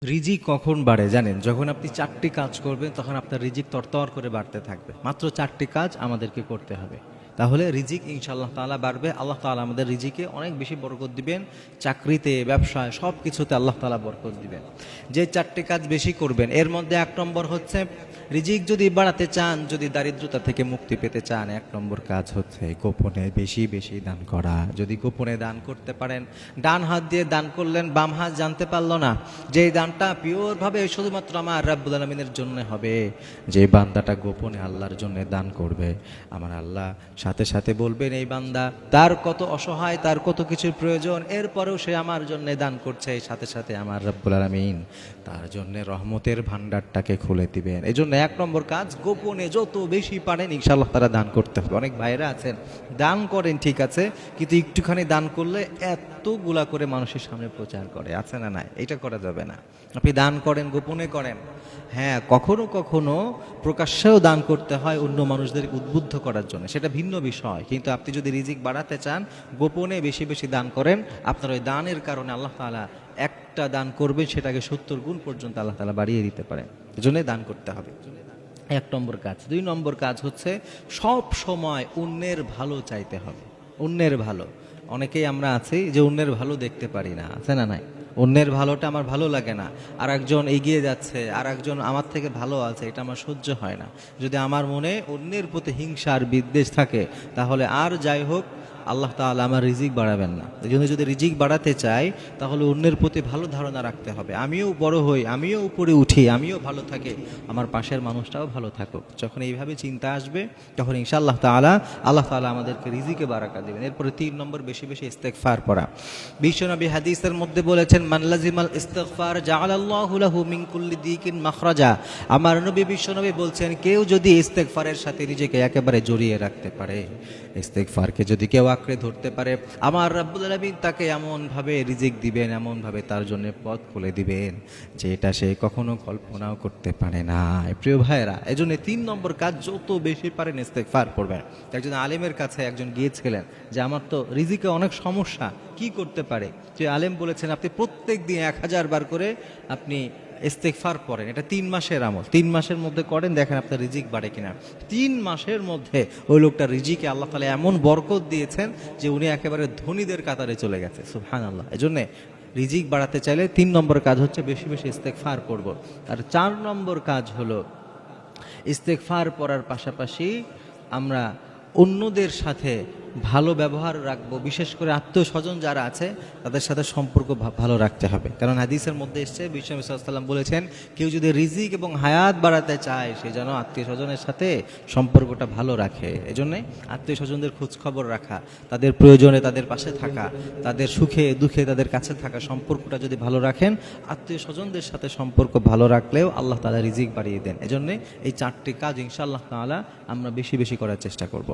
রিজিক কখন বাড়ে জানেন? যখন আপনি ৪টি কাজ করবেন তখন আপনার রিজিক তরতর করে বাড়তে থাকবে। মাত্র ৪টি কাজ আমাদেরকে করতে হবে, তাহলে রিজিক ইনশাআল্লাহ তাআলা বাড়বে। আল্লাহ তাআলা আমাদের রিজিকে অনেক বেশি বরকত দিবেন। চাকরিতে, ব্যবসায়, সব কিছুতে আল্লাহ তাআলা বরকত দিবেন। যে ৪টি কাজ বেশি করবেন এর মধ্যে ১ নম্বর হচ্ছে, রিজিক যদি বাড়াতে চান, যদি দারিদ্রতা থেকে মুক্তি পেতে চান, ১ নম্বর কাজ হচ্ছে গোপনে বেশি বেশি দান করা। যদি গোপনে দান করতে পারেন, ডান হাত দিয়ে দান করলেন, বাম হাত জানতে পারলো না, যে দানটা পিওরভাবে শুধুমাত্র আমার রাব্বুল আলামিনের জন্য হবে, যে বান্দাটা গোপনে আল্লাহর জন্য দান করবে, আমার আল্লাহ সাথে সাথে বলবেন এই বান্দা তার কত অসহায়, তার কত কিছুর প্রয়োজন, এরপরেও সে আমার জন্য দান করছে, সাথে সাথে আমার রাব্বুল আলামিন তার জন্য রহমতের ভান্ডারটাকে খুলে দিবেন। এই জন্য ১ নম্বর কাজ, গোপনে যত বেশি পারেন ইনশাআল্লাহ তারা দান করতে হবে। অনেক ভাইরা আছেন দান করেন ঠিক আছে, কিন্তু একটুখানি দান করলে এতগুলা করে মানুষের সামনে প্রচার করে, আছে না নাই? এটা করা যাবে না। আপনি দান করেন, গোপনে করেন। হ্যাঁ, কখনো কখনো প্রকাশ্যেও দান করতে হয় অন্য মানুষদের উদ্বুদ্ধ করার জন্য, সেটা ভিন্ন বিষয়। কিন্তু আপনি যদি রিজিক বাড়াতে চান, গোপনে বেশি বেশি দান করেন, আপনার ওই দানের কারণে আল্লাহ তাআলা একটা দান করবেন সেটাকে ৭০ গুণ পর্যন্ত আল্লাহ তাআলা বাড়িয়ে দিতে পারেন। এজন্যই দান করতে হবে। ১ নম্বর কাজ। ২ নম্বর কাজ হচ্ছে সব সময় অন্যের ভালো চাইতে হবে। অন্যের ভালো, অনেকেই আমরা আছি যে অন্যের ভালো দেখতে পারি না, আছে না নাই? অন্যের ভালোটা আমার ভালো লাগে না, আর একজন এগিয়ে যাচ্ছে, আর একজন আমার থেকে ভালো আছে, এটা আমার সহ্য হয় না। যদি আমার মনে অন্যের প্রতি হিংসা আর বিদ্বেষ থাকে, তাহলে আর যাই হোক আল্লাহ তাআলা আমার রিজিক বাড়াবেন না। এই জন্য যদি রিজিক বাড়াতে চাই তাহলে অন্যের প্রতি ভালো ধারণা রাখতে হবে। আমিও বড় হই, আমিও উপরে উঠি, আমিও ভালো থাকি, আমার পাশের মানুষটাও ভালো থাকুক। যখন এইভাবে চিন্তা আসবে তখন ইনশাআল্লাহ তাআলা আল্লাহ তাআলা আমাদেরকে রিজিকে বারাকা দিবেন। এরপরে ৩ নম্বর, বেশি বেশি ইস্তেগফার পড়া। বিশ্বনবী হাদিসের মধ্যে বলেছেন, মান লাজিমাল ইস্তিগফার জাআলাল্লাহু লাহু মিন কুল্লি দিকিন মাখরাজা। আমার নবী বিশ্বনবী বলছেন, কেউ যদি ইস্তেগফারের সাথে নিজেকে একেবারে জড়িয়ে রাখতে পারে, ইস্তেগফারকে যদি কেউ আঁকড়ে ধরতে পারে, আমার রাব্বুল আলামিন তাকে এমনভাবে রিজিক দিবেন, এমনভাবে তার জন্য পথ খুলে দিবেন যে এটা সে কখনো কল্পনাও করতে পারে না। প্রিয় ভাইয়েরা, এজন্য ৩ নম্বর কাজ, যত বেশি পারেন ইস্তেগফার করবেন। একজন আলেমের কাছে একজন গিয়েছিলেন যে আমার তো রিজিকে অনেক সমস্যা, কি করতে পারে? যে আলেম বলেছেন, আপনি প্রত্যেক দিন ১০০০ বার করে আপনি ইস্তেগফার পড়েন, এটা ৩ মাসের আমল, ৩ মাসের মধ্যে করেন, দেখেন আপনার রিজিক বাড়ে কিনা। ৩ মাসের মধ্যে ওই লোকটার রিজিকে আল্লাহ তাআলা এমন বরকত দিয়েছেন যে উনি একেবারে ধনীদের কাতারে চলে গেছে। সুবহানাল্লাহ। এজন্যে রিজিক বাড়াতে চাইলে ৩ নম্বর কাজ হচ্ছে বেশি বেশি ইস্তেগফার করব। আর ৪ নম্বর কাজ হলো ইস্তেগফার পড়ার পাশাপাশি আমরা অন্যদের সাথে ভালো ব্যবহার রাখবো। বিশেষ করে আত্মীয় স্বজন যারা আছে তাদের সাথে সম্পর্ক ভালো রাখতে হবে। কারণ হাদিসের মধ্যে এসছে, বিশ্বনবী সাল্লাল্লাহু আলাইহি ওয়াসাল্লাম বলেছেন, কেউ যদি রিজিক এবং হায়াত বাড়াতে চায় সে যেন আত্মীয় স্বজনের সাথে সম্পর্কটা ভালো রাখে। এজন্য আত্মীয় স্বজনদের খোঁজ খবর রাখা, তাদের প্রয়োজনে তাদের পাশে থাকা, তাদের সুখে দুঃখে তাদের কাছে থাকা, সম্পর্কটা যদি ভালো রাখেন, আত্মীয় স্বজনদের সাথে সম্পর্ক ভালো রাখলেও আল্লাহ তাআলা রিজিক বাড়িয়ে দেন। এজন্য এই ৪টি কাজ ইনশাআল্লাহ তাআলা আমরা বেশি বেশি করার চেষ্টা করব।